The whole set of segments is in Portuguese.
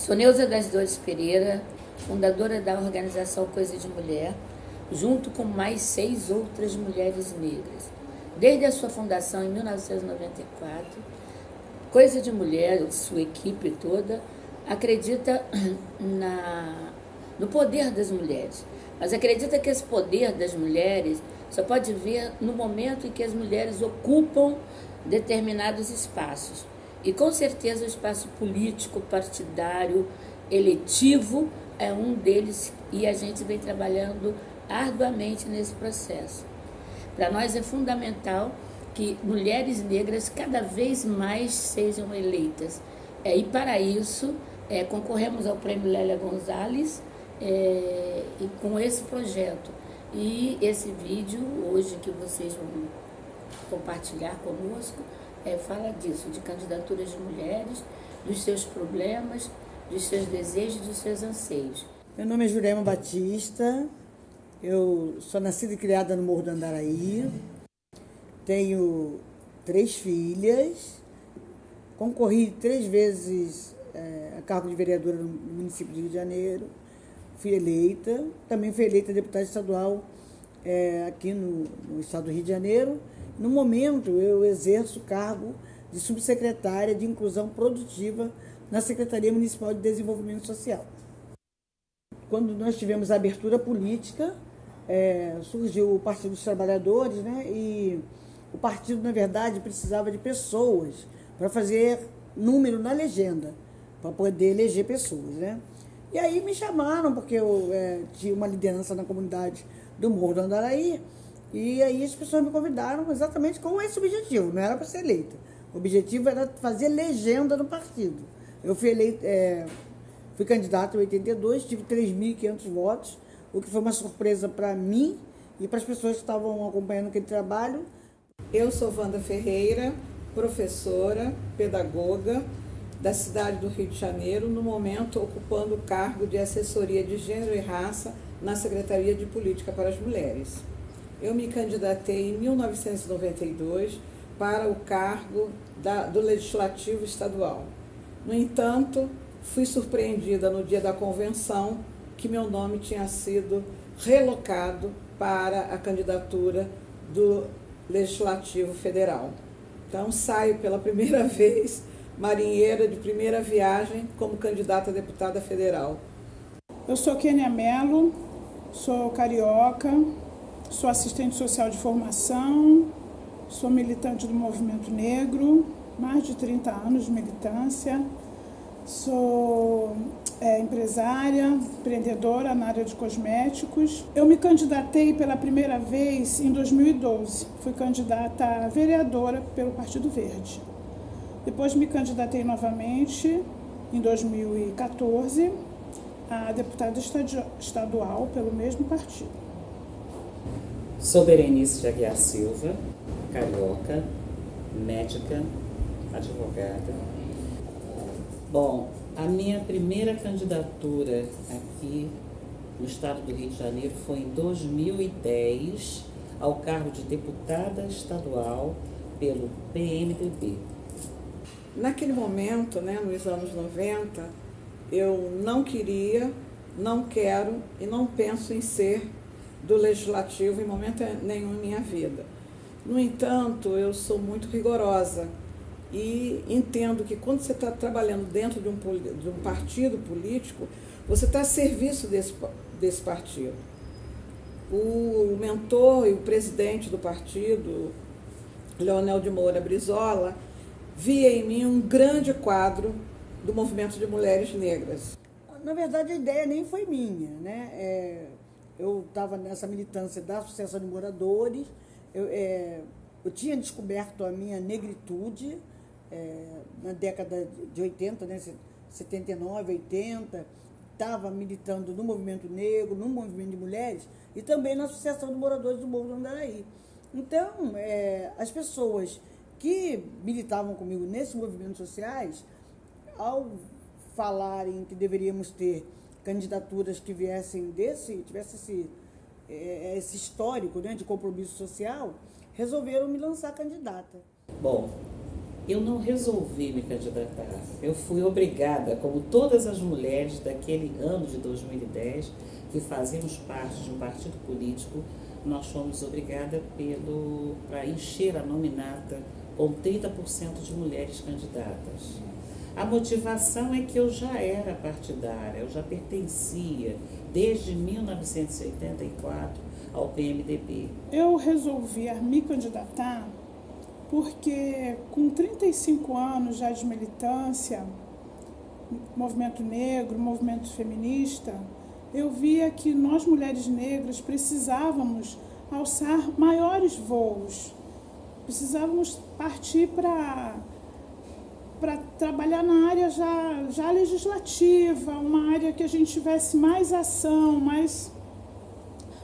Sou Neuza das Dores Pereira, fundadora da organização Coisa de Mulher, junto com mais 6 outras mulheres negras. Desde a sua fundação em 1994, Coisa de Mulher, sua equipe toda, acredita no poder das mulheres, mas acredita que esse poder das mulheres só pode vir no momento em que as mulheres ocupam determinados espaços. E com certeza o espaço político, partidário, eletivo é um deles, e a gente vem trabalhando arduamente nesse processo. Para nós é fundamental que mulheres negras cada vez mais sejam eleitas. E para isso concorremos ao Prêmio Lélia Gonzalez e com esse projeto. E esse vídeo hoje que vocês vão compartilhar conosco fala disso, de candidaturas de mulheres, dos seus problemas, dos seus desejos, dos seus anseios. Meu nome é Jurema Batista, eu sou nascida e criada no Morro do Andaraí, tenho 3 filhas, concorri 3 vezes a cargo de vereadora no município de Rio de Janeiro, fui eleita, também fui eleita deputada estadual aqui no estado do Rio de Janeiro. No momento, eu exerço o cargo de subsecretária de Inclusão Produtiva na Secretaria Municipal de Desenvolvimento Social. Quando nós tivemos a abertura política, surgiu o Partido dos Trabalhadores, né? E o partido, na verdade, precisava de pessoas para fazer número na legenda, para poder eleger pessoas, né? E aí me chamaram, porque eu tinha uma liderança na comunidade do Morro do Andaraí, e aí as pessoas me convidaram exatamente com esse objetivo, não era para ser eleita. O objetivo era fazer legenda no partido. Eu fui eleita, fui candidata em 82, tive 3.500 votos, o que foi uma surpresa para mim e para as pessoas que estavam acompanhando aquele trabalho. Eu sou Wanda Ferreira, professora, pedagoga da cidade do Rio de Janeiro, no momento ocupando o cargo de assessoria de gênero e raça na Secretaria de Política para as Mulheres. Eu me candidatei em 1992 para o cargo do Legislativo Estadual. No entanto, fui surpreendida no dia da convenção que meu nome tinha sido relocado para a candidatura do Legislativo Federal. Então, saio pela primeira vez, marinheira de primeira viagem, como candidata a deputada federal. Eu sou Kênia Mello, sou carioca, sou assistente social de formação, sou militante do movimento negro, mais de 30 anos de militância, sou empresária, empreendedora na área de cosméticos. Eu me candidatei pela primeira vez em 2012, fui candidata a vereadora pelo Partido Verde. Depois me candidatei novamente em 2014 a deputada estadual pelo mesmo partido. Sou Berenice de Aguiar Silva, carioca, médica, advogada. Bom, a minha primeira candidatura aqui no estado do Rio de Janeiro foi em 2010 ao cargo de deputada estadual pelo PMDB. Naquele momento, nos anos 90, eu não queria, não quero e não penso em ser do Legislativo em momento nenhum em minha vida. No entanto, eu sou muito rigorosa e entendo que quando você está trabalhando dentro de um partido político, você está a serviço desse partido. O mentor e o presidente do partido, Leonel de Moura Brizola, via em mim um grande quadro do movimento de mulheres negras. Na verdade, a ideia nem foi minha, né? Eu estava nessa militância da Associação de Moradores, eu tinha descoberto a minha negritude na década de 80, né, 79, 80, estava militando no movimento negro, no movimento de mulheres e também na Associação de Moradores do Morro do Andaraí. Então, as pessoas que militavam comigo nesses movimentos sociais, ao falarem que deveríamos ter candidaturas que tivesse esse histórico, né, de compromisso social, resolveram me lançar candidata. Bom, Eu não resolvi me candidatar. Eu fui obrigada, como todas as mulheres daquele ano de 2010, que fazíamos parte de um partido político, nós fomos obrigadas para encher a nominata com 30% de mulheres candidatas. A motivação é que eu já era partidária, eu já pertencia desde 1984 ao PMDB. Eu resolvi me candidatar porque com 35 anos já de militância, movimento negro, movimento feminista, eu via que nós mulheres negras precisávamos alçar maiores voos, precisávamos partir para trabalhar na área já legislativa, uma área que a gente tivesse mais ação,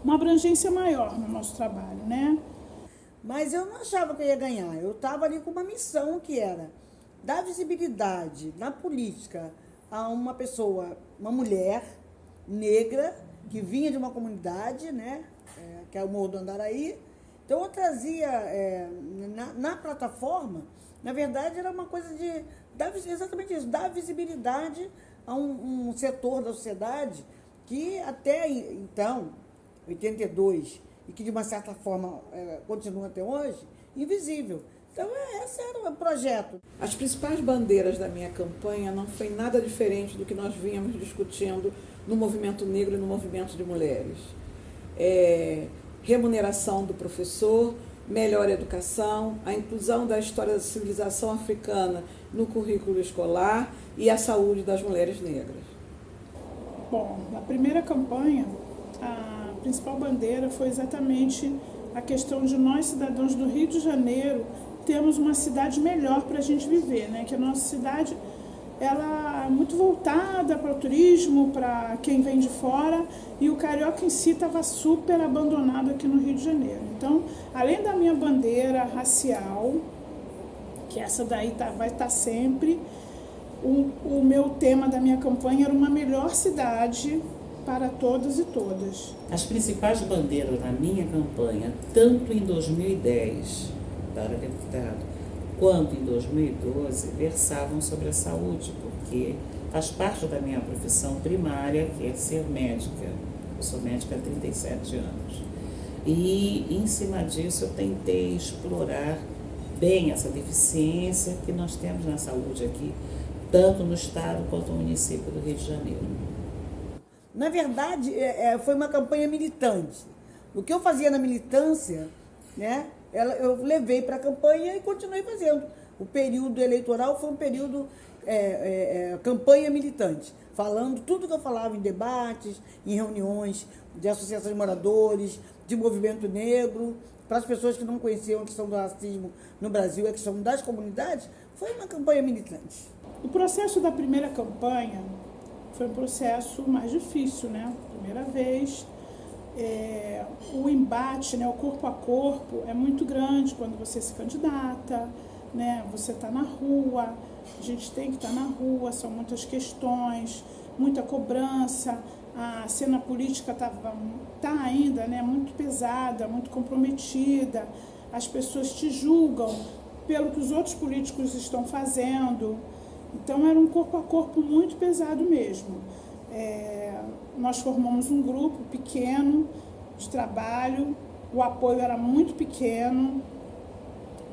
uma abrangência maior no nosso trabalho, né? Mas eu não achava que eu ia ganhar. Eu estava ali com uma missão que era dar visibilidade na política a uma pessoa, uma mulher negra, que vinha de uma comunidade, né, que é o Morro do Andaraí. Então eu trazia, na plataforma, na verdade era uma coisa de dar, exatamente isso, dar visibilidade a um setor da sociedade que até então, 82, e que de uma certa forma continua até hoje, invisível. Então esse era o projeto. As principais bandeiras da minha campanha não foi nada diferente do que nós vínhamos discutindo no movimento negro e no movimento de mulheres. Remuneração do professor, melhor educação, a inclusão da história da civilização africana no currículo escolar e a saúde das mulheres negras. Bom, na primeira campanha, a principal bandeira foi exatamente a questão de nós, cidadãos do Rio de Janeiro, termos uma cidade melhor para a gente viver, né? Que a nossa cidade ela é muito voltada para o turismo, para quem vem de fora, e o carioca em si estava super abandonado aqui no Rio de Janeiro. Então, além da minha bandeira racial, que essa daí vai estar sempre, o meu tema da minha campanha era uma melhor cidade para todas e todas. As principais bandeiras na minha campanha, tanto em 2010 para deputado, quanto em 2012, versavam sobre a saúde, porque faz parte da minha profissão primária, que é ser médica. Eu sou médica há 37 anos. E, em cima disso, eu tentei explorar bem essa deficiência que nós temos na saúde aqui, tanto no estado quanto no município do Rio de Janeiro. Na verdade, foi uma campanha militante. O que eu fazia na militância, né, eu levei para a campanha e continuei fazendo. O período eleitoral foi um período campanha militante, falando tudo que eu falava em debates, em reuniões de associações de moradores, de movimento negro, para as pessoas que não conheciam a questão do racismo no Brasil, a questão das comunidades, foi uma campanha militante. O processo da primeira campanha foi um processo mais difícil, né? Primeira vez. O embate, né, o corpo a corpo é muito grande quando você se candidata, né, você está na rua, a gente tem que estar na rua, são muitas questões, muita cobrança, a cena política tá ainda, né, muito pesada, muito comprometida, as pessoas te julgam pelo que os outros políticos estão fazendo, então era um corpo a corpo muito pesado mesmo. Nós formamos um grupo pequeno de trabalho, o apoio era muito pequeno,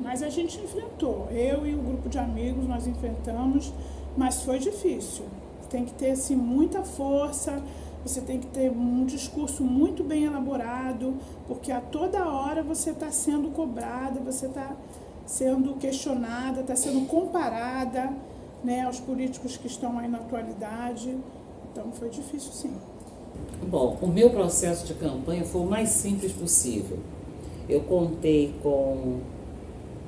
mas a gente enfrentou. Eu e o grupo de amigos, nós enfrentamos, mas foi difícil. Tem que ter assim, muita força, você tem que ter um discurso muito bem elaborado, porque a toda hora você está sendo cobrada, você está sendo questionada, está sendo comparada, né, aos políticos que estão aí na atualidade. Então foi difícil, sim. Bom, o meu processo de campanha foi o mais simples possível. Eu contei com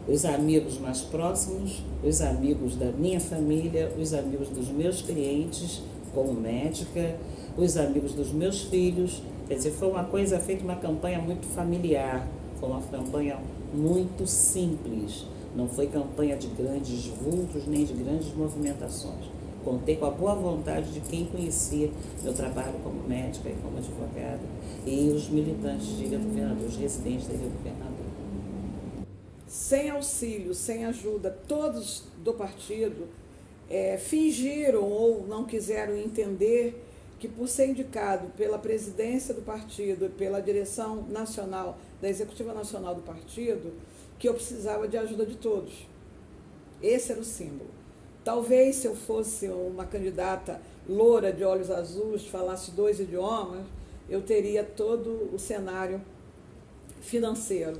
os amigos mais próximos, os amigos da minha família, os amigos dos meus clientes, como médica, os amigos dos meus filhos. Quer dizer, foi uma coisa feita, uma campanha muito familiar, foi uma campanha muito simples. Não foi campanha de grandes vultos, nem de grandes movimentações. Contei com a boa vontade de quem conhecia meu trabalho como médica e como advogada e os militantes de Ilha do Governador, os residentes da Ilha do Governador. sem auxílio, sem ajuda, todos do partido fingiram ou não quiseram entender que, por ser indicado pela presidência do partido e pela direção nacional, da executiva nacional do partido, que eu precisava de ajuda de todos. Esse era o símbolo. Talvez, se eu fosse uma candidata loura de olhos azuis, falasse 2 idiomas, eu teria todo o cenário financeiro.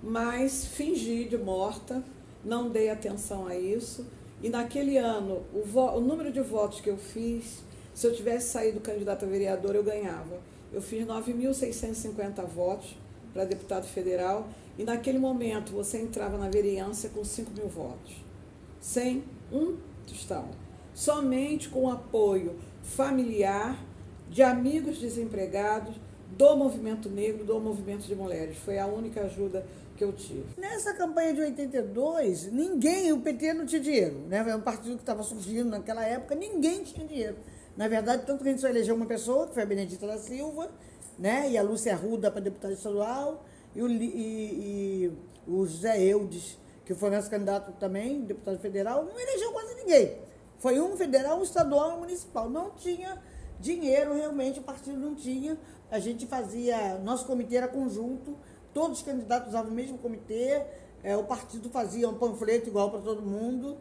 Mas fingi de morta, não dei atenção a isso, e naquele ano, o número de votos que eu fiz, se eu tivesse saído candidata a vereadora, eu ganhava. Eu fiz 9.650 votos para deputado federal, e naquele momento você entrava na vereança com 5.000 votos, sem um tostão, somente com o apoio familiar, de amigos desempregados, do movimento negro, do movimento de mulheres. Foi a única ajuda que eu tive. Nessa campanha de 82, o PT não tinha dinheiro, né? Era um partido que estava surgindo naquela época, ninguém tinha dinheiro. Na verdade, tanto que a gente só elegeu uma pessoa, que foi a Benedita da Silva, né? E a Lúcia Arruda para deputada estadual, e o José Eudes, que foi nosso candidato também, deputado federal, não elegeu quase ninguém. Foi um federal, um estadual e um municipal. Não tinha dinheiro, realmente, o partido não tinha. A gente fazia, nosso comitê era conjunto, todos os candidatos usavam o mesmo comitê, o partido fazia um panfleto igual para todo mundo,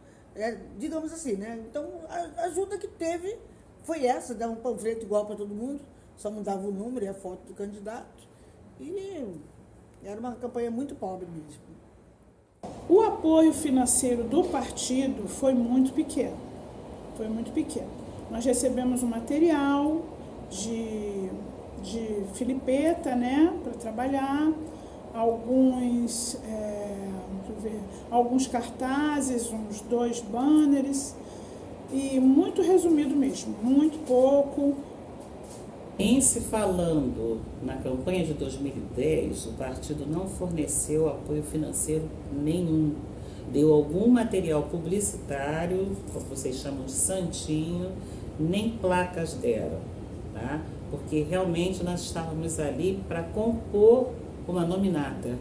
digamos assim, né? Então, a ajuda que teve foi essa, dar um panfleto igual para todo mundo, só mudava o número e a foto do candidato, e era uma campanha muito pobre mesmo. O apoio financeiro do partido foi muito pequeno, Nós recebemos um material de filipeta, né, para trabalhar, alguns cartazes, uns 2 banners, e muito resumido mesmo, muito pouco. Em se falando na campanha de 2010, o partido não forneceu apoio financeiro nenhum. Deu algum material publicitário, como vocês chamam de santinho, nem placas deram, tá? Porque realmente nós estávamos ali para compor uma nominata.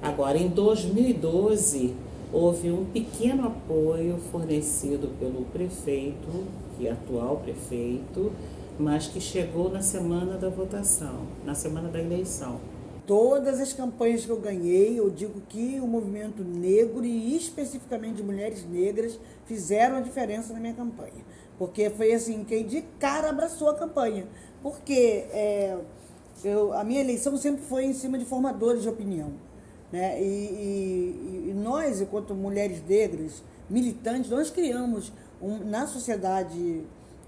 Agora, em 2012, houve um pequeno apoio fornecido pelo prefeito, que é atual prefeito, mas que chegou na semana da votação, na semana da eleição. Todas as campanhas que eu ganhei, eu digo que o movimento negro e especificamente de mulheres negras fizeram a diferença na minha campanha. Porque foi assim, quem de cara abraçou a campanha. Porque a minha eleição sempre foi em cima de formadores de opinião, né? E nós, enquanto mulheres negras, militantes, nós criamos na sociedade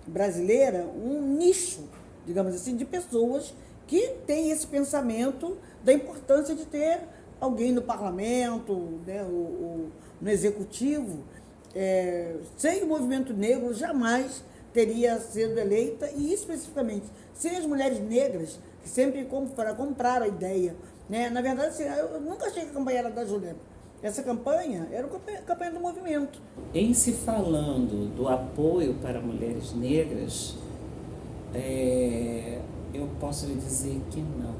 brasileira um nicho, digamos assim, de pessoas que têm esse pensamento da importância de ter alguém no parlamento, né, no executivo. Sem o movimento negro jamais teria sido eleita, e especificamente sem as mulheres negras, que sempre compraram a ideia, né? Na verdade, assim, eu nunca achei que a campanha era da Júlia. Essa campanha era a campanha do movimento. Em se falando do apoio para mulheres negras, eu posso lhe dizer que não.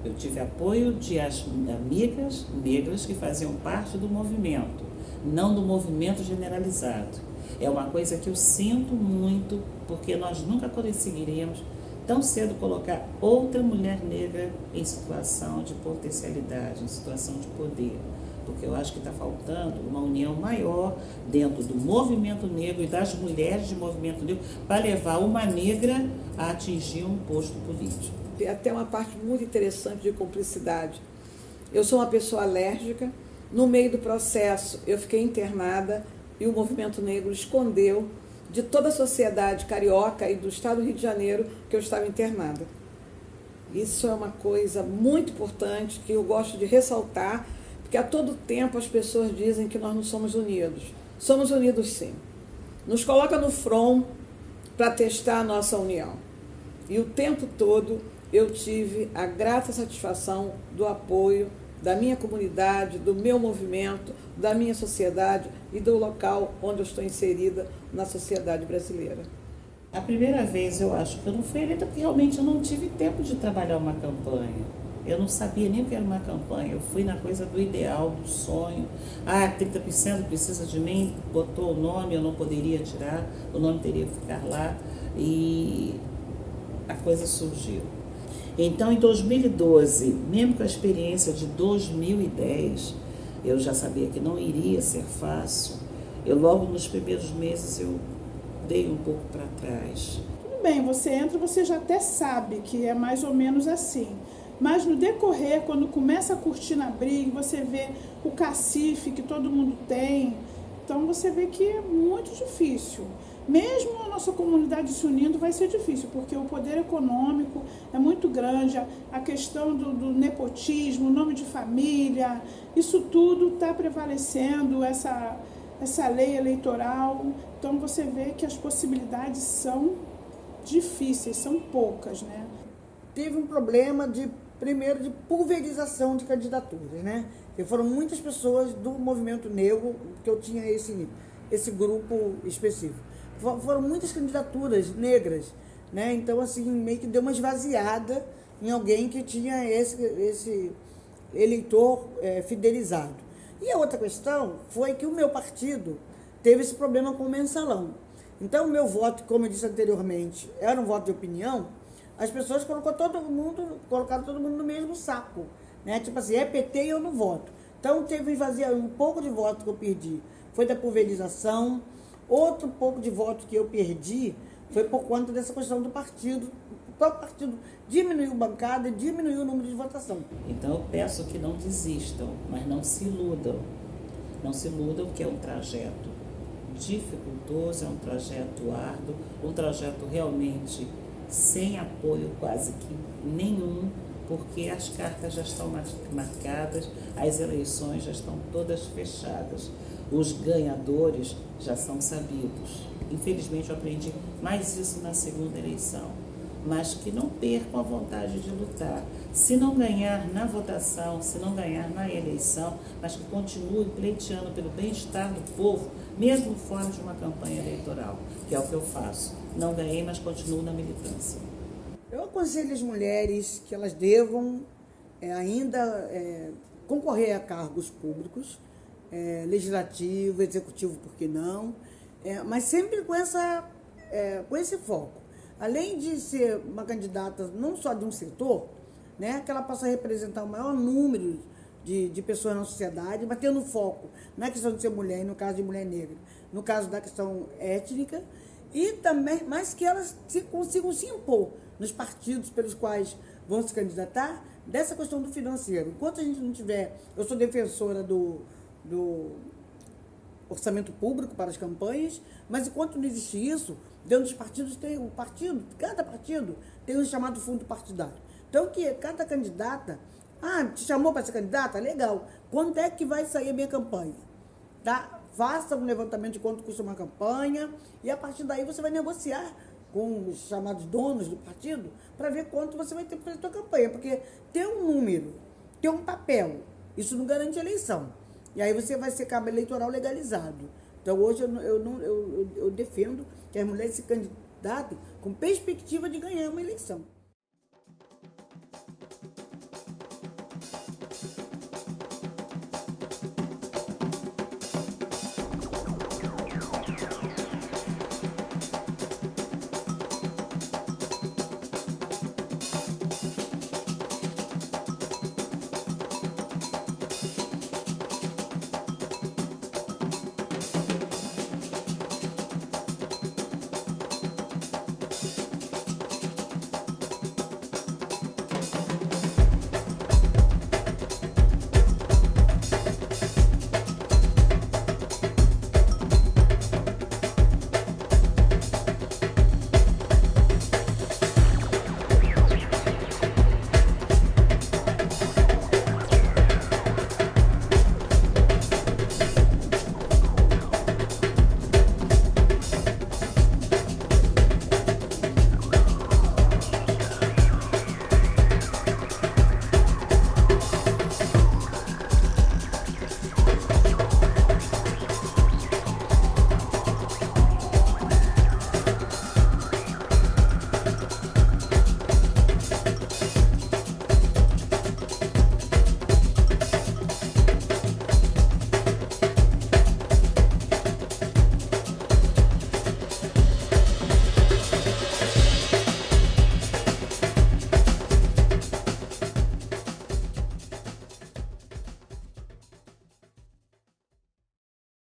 Eu tive apoio de amigas negras que faziam parte do movimento, não do movimento generalizado. É uma coisa que eu sinto muito, porque nós nunca conseguiríamos tão cedo colocar outra mulher negra em situação de potencialidade, em situação de poder. Porque eu acho que está faltando uma união maior dentro do movimento negro e das mulheres de movimento negro para levar uma negra a atingir um posto político. Tem até uma parte muito interessante de cumplicidade. Eu sou uma pessoa alérgica, no meio do processo eu fiquei internada e o movimento negro escondeu de toda a sociedade carioca e do estado do Rio de Janeiro que eu estava internada. Isso é uma coisa muito importante que eu gosto de ressaltar, porque a todo tempo as pessoas dizem que nós não somos unidos. Somos unidos sim. Nos coloca no front para testar a nossa união. E o tempo todo eu tive a grata satisfação do apoio da minha comunidade, do meu movimento, da minha sociedade e do local onde eu estou inserida na sociedade brasileira. A primeira vez eu acho que eu não fui eleita porque realmente eu não tive tempo de trabalhar uma campanha. Eu não sabia nem o que era uma campanha. Eu fui na coisa do ideal, do sonho. 30% precisa de mim, botou o nome, eu não poderia tirar, o nome teria que ficar lá. E a coisa surgiu. Então, em 2012, mesmo com a experiência de 2010, eu já sabia que não iria ser fácil. Eu logo nos primeiros meses eu dei um pouco para trás. Tudo bem, você entra, você já até sabe que é mais ou menos assim. Mas no decorrer, quando começa a cortina abrir, você vê o cacife que todo mundo tem, então você vê que é muito difícil. Mesmo a nossa comunidade se unindo vai ser difícil, porque o poder econômico é muito grande, a questão do nepotismo, o nome de família, isso tudo está prevalecendo, essa lei eleitoral. Então você vê que as possibilidades são difíceis, são poucas, né? Teve um problema primeiro de pulverização de candidaturas, né? E foram muitas pessoas do movimento negro, que eu tinha esse grupo específico. Foram muitas candidaturas negras, né? Então, assim, meio que deu uma esvaziada em alguém que tinha esse eleitor fidelizado. E a outra questão foi que o meu partido teve esse problema com o mensalão. Então, o meu voto, como eu disse anteriormente, era um voto de opinião. As pessoas colocaram todo mundo no mesmo saco, né? Tipo assim, é PT e eu não voto. Então, teve um pouco de voto que eu perdi. Foi da pulverização. Outro pouco de voto que eu perdi foi por conta dessa questão do partido. O próprio partido diminuiu a bancada e diminuiu o número de votação. Então, eu peço que não desistam, mas não se iludam. Não se iludam, que é um trajeto dificultoso, é um trajeto árduo, um trajeto realmente sem apoio quase que nenhum, porque as cartas já estão marcadas, as eleições já estão todas fechadas, os ganhadores já são sabidos. Infelizmente eu aprendi mais isso na segunda eleição, mas que não percam a vontade de lutar. Se não ganhar na votação, se não ganhar na eleição, mas que continuem pleiteando pelo bem-estar do povo, mesmo fora de uma campanha eleitoral, que é o que eu faço. Não ganhei, mas continuo na militância. Eu aconselho as mulheres que elas devam ainda concorrer a cargos públicos, legislativo, executivo, por que não, mas sempre com esse foco. Além de ser uma candidata não só de um setor, né, que ela possa representar o maior número de pessoas na sociedade, mas tendo foco na questão de ser mulher, e no caso de mulher negra, no caso da questão étnica, e também, mas que elas consigam se impor nos partidos pelos quais vão se candidatar, dessa questão do financeiro. Enquanto a gente não tiver, eu sou defensora do orçamento público para as campanhas, mas enquanto não existe isso, dentro dos partidos cada partido tem um chamado fundo partidário. Então, que cada candidata, te chamou para ser candidata? Legal. Quanto é que vai sair a minha campanha? Tá? Faça um levantamento de quanto custa uma campanha e a partir daí você vai negociar com os chamados donos do partido para ver quanto você vai ter para a sua campanha, porque ter um número, ter um papel, isso não garante eleição. E aí você vai ser cabo eleitoral legalizado. Então hoje eu defendo que as mulheres se candidatem com perspectiva de ganhar uma eleição.